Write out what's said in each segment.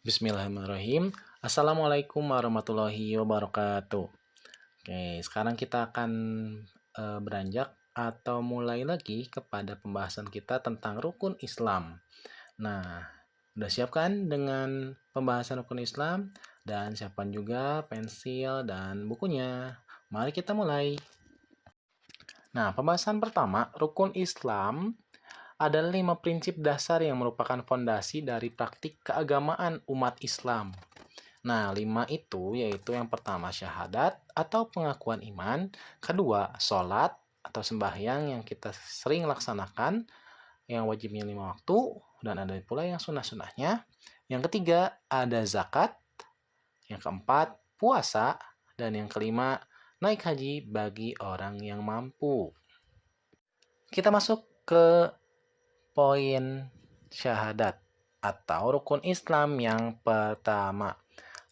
Bismillahirrahmanirrahim. Assalamualaikum warahmatullahi wabarakatuh. Oke, sekarang kita akan beranjak atau mulai lagi kepada pembahasan kita tentang rukun Islam. Nah, udah siap kan dengan pembahasan rukun Islam? Dan siapkan juga pensil dan bukunya. Mari kita mulai. Nah, pembahasan pertama, rukun Islam ada 5 prinsip dasar yang merupakan fondasi dari praktik keagamaan umat Islam. Nah, 5 itu yaitu yang pertama syahadat atau pengakuan iman, kedua sholat atau sembahyang yang kita sering laksanakan, yang wajibnya 5 waktu, dan ada pula yang sunnah-sunnahnya. Yang ketiga ada zakat, yang keempat puasa, dan yang kelima naik haji bagi orang yang mampu. Kita masuk ke poin syahadat atau rukun Islam yang pertama.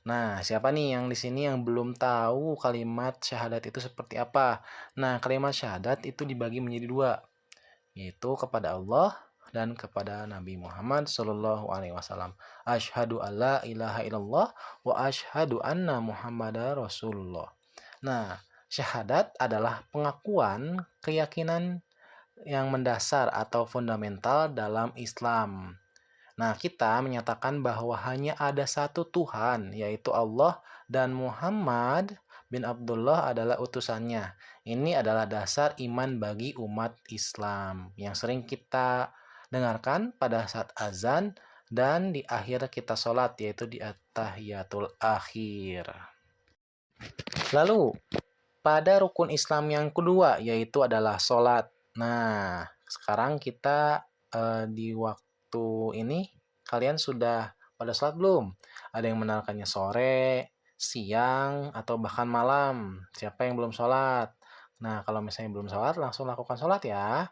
Nah, siapa nih yang di sini yang belum tahu kalimat syahadat itu seperti apa? Nah, kalimat syahadat itu dibagi menjadi dua, yaitu kepada Allah dan kepada Nabi Muhammad Shallallahu Alaihi Wasallam. Asyhadu alla ilaha illallah wa asyhadu anna Muhammadar Rasulullah. Nah, syahadat adalah pengakuan keyakinan yang mendasar atau fundamental dalam Islam. Nah, kita menyatakan bahwa hanya ada satu Tuhan, yaitu Allah, dan Muhammad bin Abdullah adalah utusannya. Ini adalah dasar iman bagi umat Islam yang sering kita dengarkan pada saat azan dan di akhir kita sholat, yaitu di at-tahiyatul akhir. Lalu, pada rukun Islam yang kedua, yaitu adalah sholat. Nah, sekarang kita di waktu ini, kalian sudah pada sholat belum? Ada yang menariknya sore, siang, atau bahkan malam. Siapa yang belum sholat? Nah, kalau misalnya belum sholat, langsung lakukan sholat ya.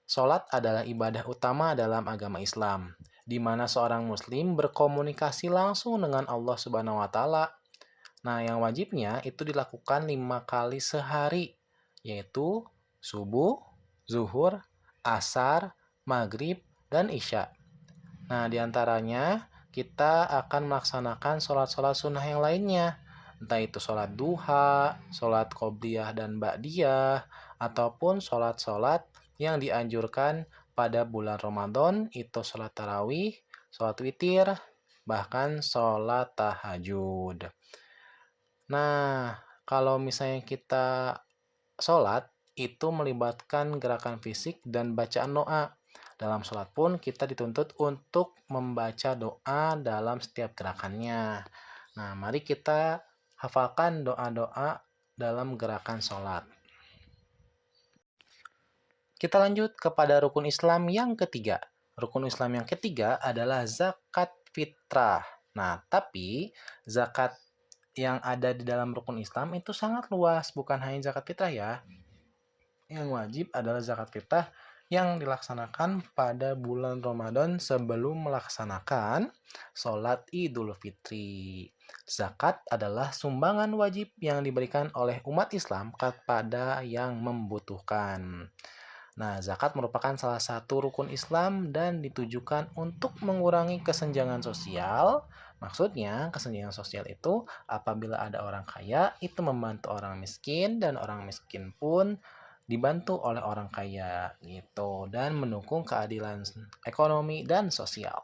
Sholat adalah ibadah utama dalam agama Islam, di mana seorang muslim berkomunikasi langsung dengan Allah Subhanahu wa Ta'ala. Nah, yang wajibnya itu dilakukan 5 kali sehari, yaitu subuh, zuhur, asar, maghrib, dan isya. Nah, diantaranya kita akan melaksanakan sholat-sholat sunnah yang lainnya, entah itu sholat duha, sholat qobliyah dan ba'diyah, ataupun sholat-sholat yang dianjurkan pada bulan Ramadan, itu sholat tarawih, sholat witir, bahkan sholat tahajud. Nah, kalau misalnya kita sholat, itu melibatkan gerakan fisik dan bacaan doa. Dalam sholat pun kita dituntut untuk membaca doa dalam setiap gerakannya. Nah, mari kita hafalkan doa-doa dalam gerakan sholat. Kita lanjut kepada rukun Islam yang ketiga. Rukun Islam yang ketiga adalah zakat fitrah. Nah, tapi zakat yang ada di dalam rukun Islam itu sangat luas, bukan hanya zakat fitrah ya. Yang wajib adalah zakat fitrah yang dilaksanakan pada bulan Ramadan sebelum melaksanakan sholat Idul Fitri. Zakat adalah sumbangan wajib yang diberikan oleh umat Islam kepada yang membutuhkan. Nah, zakat merupakan salah satu rukun Islam dan ditujukan untuk mengurangi kesenjangan sosial. Maksudnya, kesenjangan sosial itu apabila ada orang kaya, itu membantu orang miskin, dan orang miskin pun dibantu oleh orang kaya gitu, dan mendukung keadilan ekonomi dan sosial.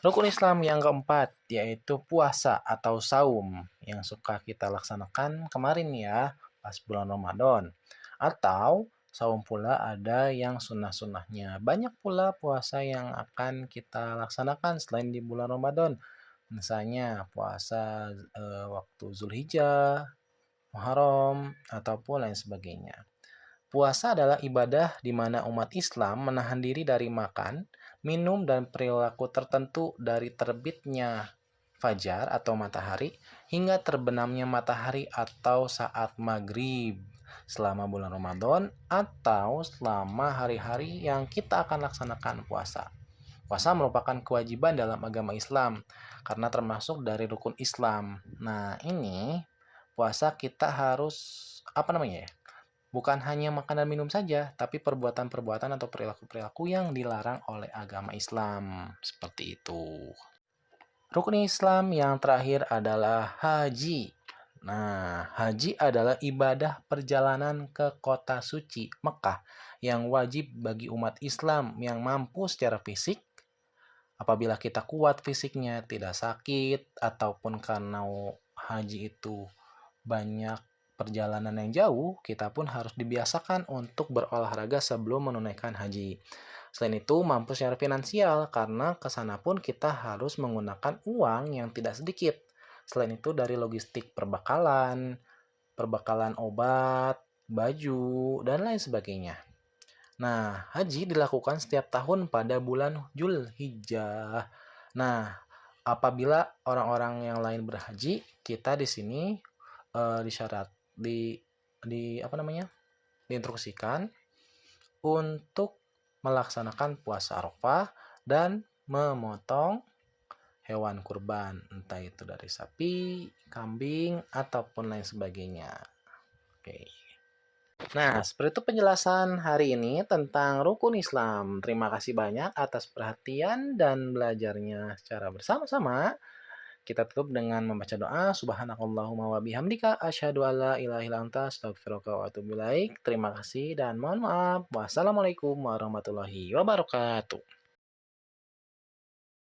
Rukun Islam yang keempat yaitu puasa atau saum yang suka kita laksanakan kemarin ya pas bulan Ramadan. Atau saum pula ada yang sunnah-sunnahnya. Banyak pula puasa yang akan kita laksanakan selain di bulan Ramadan. Misalnya puasa waktu Zulhijjah, Muharram, ataupun lain sebagainya. Puasa adalah ibadah di mana umat Islam menahan diri dari makan, minum, dan perilaku tertentu dari terbitnya fajar atau matahari hingga terbenamnya matahari atau saat maghrib selama bulan Ramadan atau selama hari-hari yang kita akan laksanakan puasa. Puasa merupakan kewajiban dalam agama Islam karena termasuk dari rukun Islam. Nah, ini puasa kita harus bukan hanya makan dan minum saja, tapi perbuatan-perbuatan atau perilaku-perilaku yang dilarang oleh agama Islam. Seperti itu. Rukun Islam yang terakhir adalah haji. Nah, haji adalah ibadah perjalanan ke kota suci Mekah yang wajib bagi umat Islam yang mampu secara fisik. Apabila kita kuat fisiknya, tidak sakit, ataupun karena haji itu banyak perjalanan yang jauh, kita pun harus dibiasakan untuk berolahraga sebelum menunaikan haji. Selain itu, mampu secara finansial karena ke sana pun kita harus menggunakan uang yang tidak sedikit. Selain itu, dari logistik perbekalan obat, baju, dan lain sebagainya. Nah, haji dilakukan setiap tahun pada bulan Zulhijjah. Nah, apabila orang-orang yang lain berhaji, kita di sini disyarat di apa namanya? Diinstruksikan untuk melaksanakan puasa Arafah dan memotong hewan kurban, entah itu dari sapi, kambing, ataupun lain sebagainya. Oke. Nah, seperti itu penjelasan hari ini tentang rukun Islam. Terima kasih banyak atas perhatian dan belajarnya secara bersama-sama. Kita tutup dengan membaca doa. Subhanakallahumma wa bihamdika asyhadu alla ilaha illa anta astaghfiruka wa atubu ilaik. Terima kasih dan mohon maaf. Wassalamualaikum warahmatullahi wabarakatuh.